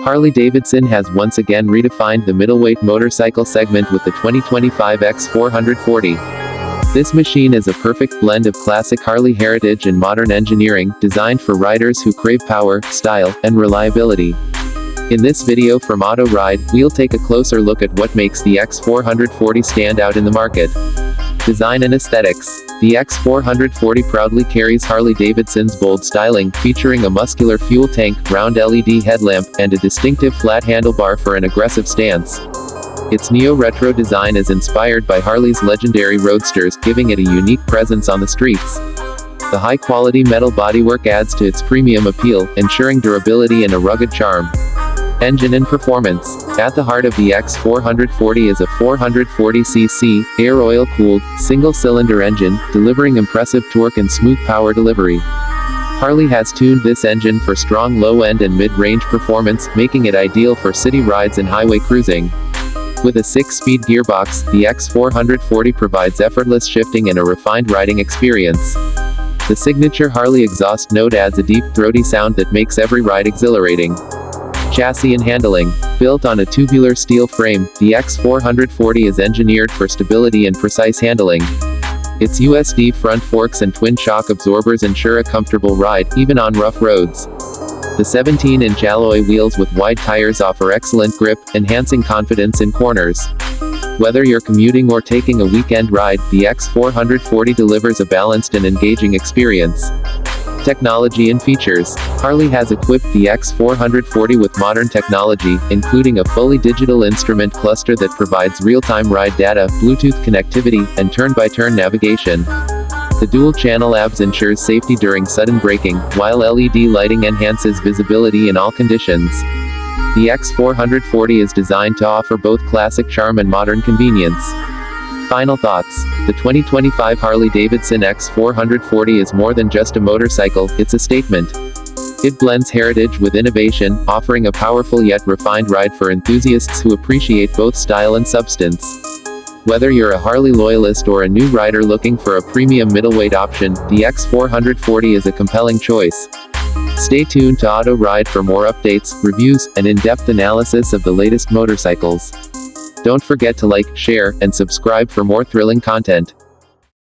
Harley-Davidson has once again redefined the middleweight motorcycle segment with the 2025 X440. This machine is a perfect blend of classic Harley heritage and modern engineering, designed for riders who crave power, style, and reliability. In this video from Auto Ride, we'll take a closer look at what makes the X440 stand out in the market. Design and aesthetics. The X440 proudly carries Harley-Davidson's bold styling, featuring a muscular fuel tank, round LED headlamp, and a distinctive flat handlebar for an aggressive stance. Its neo-retro design is inspired by Harley's legendary roadsters, giving it a unique presence on the streets. The high-quality metal bodywork adds to its premium appeal, ensuring durability and a rugged charm. Engine and performance. At the heart of the X440 is a 440cc, air-oil-cooled, single-cylinder engine, delivering impressive torque and smooth power delivery. Harley has tuned this engine for strong low-end and mid-range performance, making it ideal for city rides and highway cruising. With a 6-speed gearbox, the X440 provides effortless shifting and a refined riding experience. The signature Harley exhaust note adds a deep, throaty sound that makes every ride exhilarating. Chassis and handling. Built on a tubular steel frame, the X440 is engineered for stability and precise handling. Its USD front forks and twin shock absorbers ensure a comfortable ride, even on rough roads. The 17-inch alloy wheels with wide tires offer excellent grip, enhancing confidence in corners. Whether you're commuting or taking a weekend ride, the X440 delivers a balanced and engaging experience. Technology and features. Harley has equipped the X440 with modern technology, including a fully digital instrument cluster that provides real-time ride data, Bluetooth connectivity, and turn-by-turn navigation. The dual-channel ABS ensures safety during sudden braking, while LED lighting enhances visibility in all conditions. The X440 is designed to offer both classic charm and modern convenience. Final thoughts. The 2025 Harley-Davidson X440 is more than just a motorcycle, it's a statement. It blends heritage with innovation, offering a powerful yet refined ride for enthusiasts who appreciate both style and substance. Whether you're a Harley loyalist or a new rider looking for a premium middleweight option, the X440 is a compelling choice. Stay tuned to Auto Ride for more updates, reviews, and in-depth analysis of the latest motorcycles. Don't forget to like, share, and subscribe for more thrilling content.